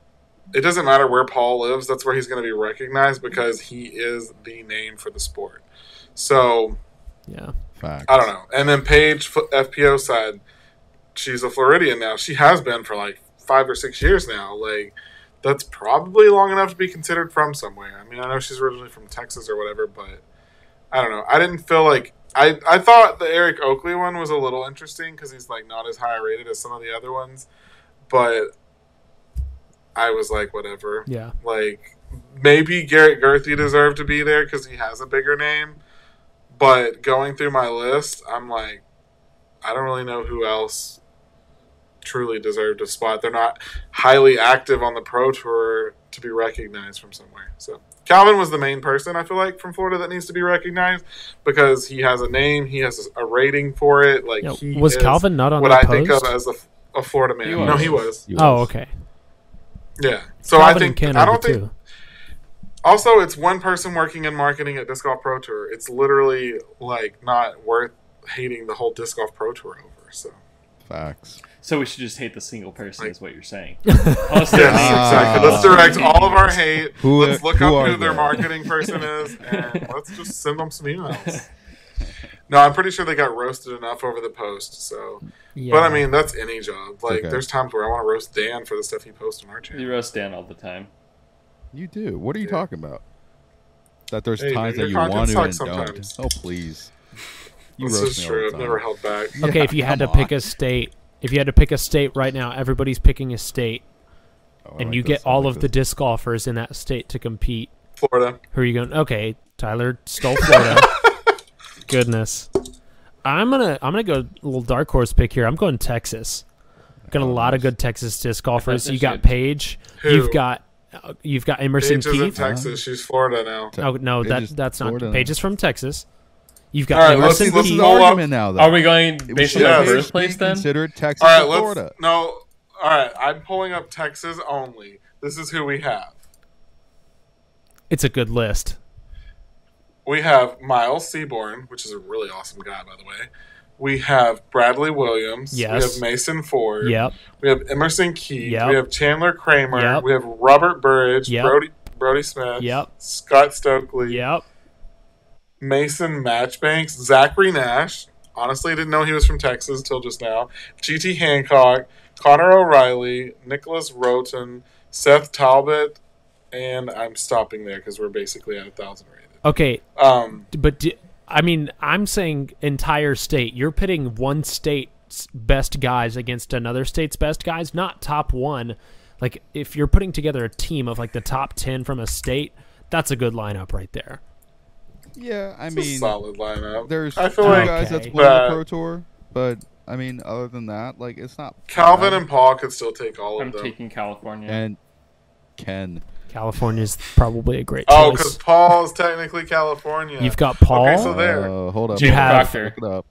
B: it doesn't matter where Paul lives. That's where he's going to be recognized because he is the name for the sport. So,
A: Yeah.
C: Facts.
B: I don't know. And then Paige, FPO side, she's a Floridian now. She has been for like 5 or 6 years now. Like, that's probably long enough to be considered from somewhere. I mean, I know she's originally from Texas or whatever, but I don't know. I didn't feel like... I thought the Eric Oakley one was a little interesting because he's like not as high rated as some of the other ones, but I was like, whatever.
A: Yeah.
B: Like, maybe Garrett Gerthy deserved to be there because he has a bigger name, but going through my list, I'm like, I don't really know who else truly deserved a spot. They're not highly active on the Pro Tour to be recognized from somewhere. So Calvin was the main person, I feel like, from Florida that needs to be recognized because he has a name, he has a rating for it. Like,
A: Yeah,
B: he
A: was
B: is
A: Calvin not on
B: what
A: that
B: I think of
A: post?
B: as a Florida man.
D: He was.
B: No, he was.
A: Oh, okay.
B: Yeah. So
A: Calvin
B: I think
A: and Ken
B: I
A: are
B: don't
A: the
B: think.
A: two.
B: Also, it's one person working in marketing at Disc Golf Pro Tour. It's literally like not worth hating the whole Disc Golf Pro Tour over. So.
C: Facts.
D: So we should just hate the single person, is what you're saying.
B: Yes, exactly. Let's direct all of our hate.
C: Who-
B: Let's look
C: who
B: up
C: are
B: who their
C: they?
B: marketing person is, and let's just send them some emails. No, I'm pretty sure they got roasted enough over the post. So,
A: Yeah.
B: but I mean, that's any job. Like,
C: okay.
B: there's times where I want to roast Dan for the stuff he posts on our channel.
D: You roast Dan all the time.
C: You do. What are you talking about? That there's
B: Hey,
C: times
B: man,
C: that
B: your
C: you want to and
B: content sucks sometimes.
C: don't. Oh, please. You
B: This
C: roast
B: is
C: me all
B: true.
C: the
B: I've
C: time.
B: never held back.
A: Okay,
C: Yeah,
A: if you had to
C: come
A: pick
C: on.
A: a state, right now, everybody's picking a state,
C: Oh, I
A: and
C: like
A: you
C: this.
A: get
C: I
A: all
C: like
A: of the
C: this.
A: disc golfers in that state to compete.
B: Florida.
A: Who are you going? Okay, Tyler stole Florida. Goodness, I'm gonna go a little dark horse pick here. I'm going Texas. Got a lot of good Texas disc golfers.
D: they
A: You got
D: should.
A: Paige.
B: Who?
A: You've got Emerson
B: Paige isn't
A: Keith.
B: Texas. She's Florida now.
A: Oh no,
C: Paige is
A: that's not.
C: Florida.
A: Paige is from Texas. You've
B: All
A: got
B: right, let's-
A: Emerson
C: This is
A: Keith.
C: the
B: hold up.
C: argument now, though.
D: Are we going based on
B: Yeah.
D: their
B: Should
D: birthplace then?
C: Considered Texas
B: All right,
C: or
B: let's
C: Florida.
B: no. All right, I'm pulling up Texas only. This is who we have.
A: It's a good list.
B: We have Miles Seaborn, which is a really awesome guy, by the way. We have Bradley Williams.
A: Yes.
B: We have Mason Ford.
A: Yep.
B: We have Emerson Keith.
A: Yep.
B: We have Chandler Kramer.
A: Yep.
B: We have Robert Burridge.
A: Yep.
B: Brody Smith.
A: Yep.
B: Scott Stokely.
A: Yep.
B: Mason Matchbanks. Zachary Nash. Honestly, didn't know he was from Texas until just now. GT Hancock. Connor O'Reilly. Nicholas Roten. Seth Talbot. and I'm stopping there because we're basically at 1,000 rated.
A: Okay,
B: Um,
A: but I'm saying entire state. You're pitting one state's best guys against another state's best guys, not top one. Like, if you're putting together a team of, like, the top 10 from a state, that's a good lineup right there.
C: Yeah, I
B: it's
C: mean,
B: a solid lineup.
C: there's
B: I feel
C: two
B: like
C: guys that's
A: Okay.
C: won the
B: that
C: Pro Tour, but I mean, other than that, like, it's not
B: Calvin
C: bad.
B: and Paul could still take all
D: I'm
B: of them.
D: taking California.
C: and Ken.
A: California's probably a great
B: Oh,
A: choice.
B: because Paul is technically California.
A: You've got Paul.
B: Okay, so there.
C: Hold up.
D: James
A: have-
D: Proctor.
C: Look it up.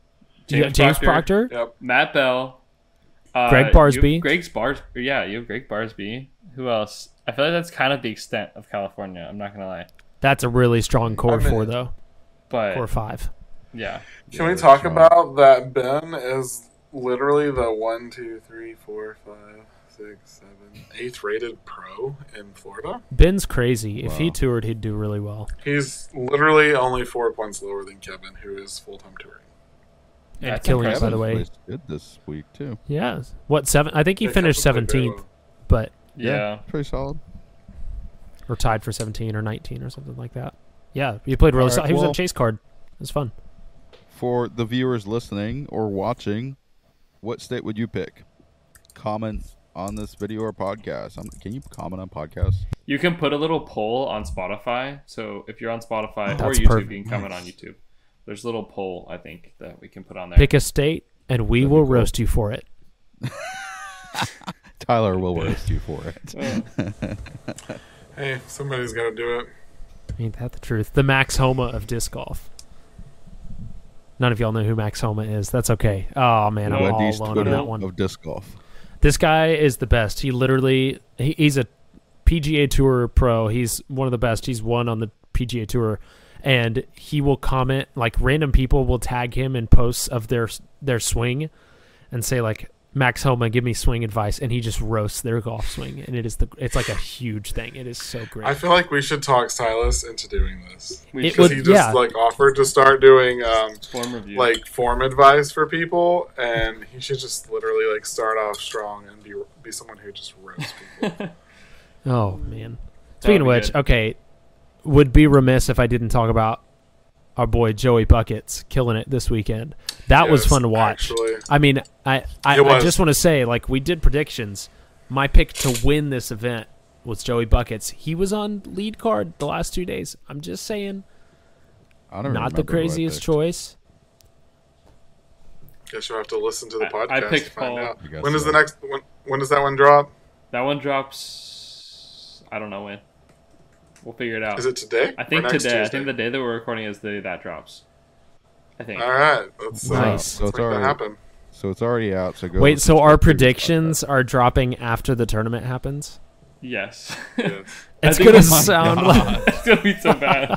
A: You got James Proctor.
B: Yep.
D: Matt Bell.
A: Greg
D: you
A: Barsby.
D: have you have Greg Barsby. Who else? I feel like that's kind of the extent of California. I'm not gonna lie,
A: That's a really strong core
B: I mean-
A: 4, though.
D: but
A: Core 5.
D: yeah,
B: Can we
C: that's
B: talk
C: strong.
B: about that Ben is literally the 1, 2, 3, 4, 5, 6, 7, 8th rated pro in Florida?
A: Ben's crazy. If he
C: Wow.
A: toured, he'd do really well.
B: He's literally only 4 points lower than Kevin, who is full-time touring.
A: And
D: That's
A: killing it,
D: impressive.
A: by the way.
C: Placed good this week too.
A: Yeah. What, 7? I think he
B: Yeah,
A: finished
B: Kevin played very
A: 17th,
B: well.
A: but
D: yeah.
C: Pretty solid.
A: or tied for 17 or 19 or something like that. Yeah, he played really
C: All right,
A: solid. He was
C: well-
A: on chase card. It was fun.
C: For the viewers listening or watching, what state would you pick? Comment on this video or podcast. Can you comment on podcasts?
D: You can put a little poll on Spotify. So if you're on Spotify or
A: That's
D: YouTube,
A: perfect.
D: you can comment on YouTube. There's a little poll I think that we can put on there.
A: Pick a state, and we
C: That'd be
A: will
C: cool.
A: roast you for it.
C: Tyler will roast you for it.
B: Hey, somebody's got to do it.
A: Ain't that the truth? The Max Homa of disc golf. None of y'all know who Max Homa is. That's okay. Oh, man, I'm
C: Wendy's
A: all alone on
C: Twitter
A: that one.
C: of disc golf.
A: This guy is the best. He literally, he's a PGA Tour pro. He's one of the best. He's won on the PGA Tour. And he will comment, like, random people will tag him in posts of their swing and say, like, Max Homa, give me swing advice. And he just roasts their golf swing. And it's like a huge thing. It is so great.
B: I feel like we should talk Silas into doing this.
D: We
A: It
D: should
A: would-
B: Because he just
A: yeah.
B: offered to start doing
D: form review.
B: form advice for people, and he should just literally start off strong and be someone who just roasts people.
A: Oh, man. Speaking of
D: would be
A: which,
D: good.
A: okay, would be remiss if I didn't talk about our boy Joey Buckets killing it this weekend. That was
B: Yes,
A: fun to watch.
B: actually.
A: I mean, I
B: was.
A: just want to say, like, we did predictions. My pick to win this event was Joey Buckets. He was on lead card the last 2 days. I'm just saying,
C: I don't
A: not the
C: remember who I
A: craziest
C: picked.
A: choice.
B: Guess you'll have to listen to the
D: I
B: podcast
D: picked
B: to find
D: Paul.
B: out.
C: I guess
B: When is
C: so.
B: the next one? When does that one drop?
D: that one drops. I don't know when. We'll figure it out.
B: Is it today?
D: I think
B: or next
D: today. I
B: Tuesday?
D: think the day that we're recording is the day that drops. I think.
B: All right, let's,
A: Nice.
C: So
B: let's
C: it's
B: make that
C: already
B: happen.
C: So it's already out. So go.
A: Wait,
C: listen
A: so
C: to
A: our
C: the previous
A: predictions are dropping after the tournament happens?
D: Yes.
B: Yes.
A: It's
D: think
A: gonna
D: it's-
A: sound like
D: it's gonna be so bad.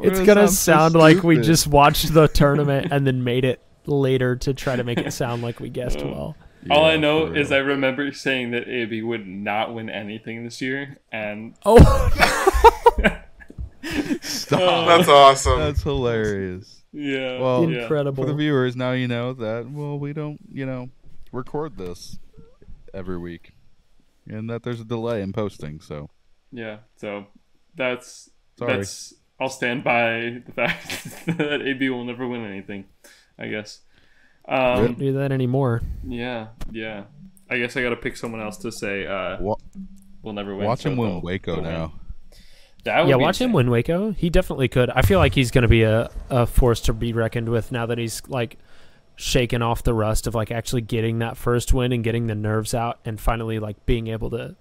A: it's
C: It
A: gonna
C: sounds so
A: sound like we
C: stupid.
A: just watched the tournament and then made it later to try to make it sound like we guessed well.
C: podcast.
D: All I
C: Yeah,
D: know
C: for
D: is
C: real.
D: I remember saying that AB would not win anything this year, and
A: Oh,
C: Stop.
B: That's awesome.
C: That's hilarious.
D: yeah,
C: Well,
D: yeah.
A: incredible.
C: For the viewers, now you know that. Well, we don't, record this every week, and that there's a delay in posting. So
D: Yeah, so that's
C: Sorry.
D: that's. I'll stand by the fact that AB will never win anything. I guess.
A: Don't do that anymore.
D: Yeah. I guess I got to pick someone else to say
C: wa-
D: we'll never win.
C: watch
D: so
C: him
D: they'll-
C: win Waco
D: they'll win.
C: now.
D: That would
A: Yeah,
D: be
A: watch him
D: insane.
A: win Waco. He definitely could. I feel like he's going to be a force to be reckoned with now that he's like shaken off the rust of like actually getting that first win and getting the nerves out and finally like being able to,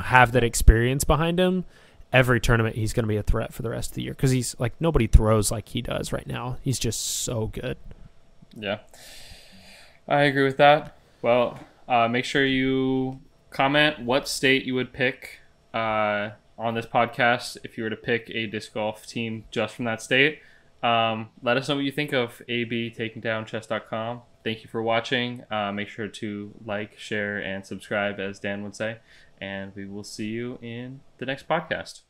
A: have that experience behind him. Every tournament he's going to be a threat for the rest of the year because he's like nobody throws like he does right now. He's just so good.
D: Yeah, I agree with that. Well, make sure you comment what state you would pick on this podcast if you were to pick a disc golf team just from that state. Let us know what you think of AB taking down chess.com. Thank you for watching. Make sure to like, share, and subscribe, as Dan would say. And we will see you in the next podcast.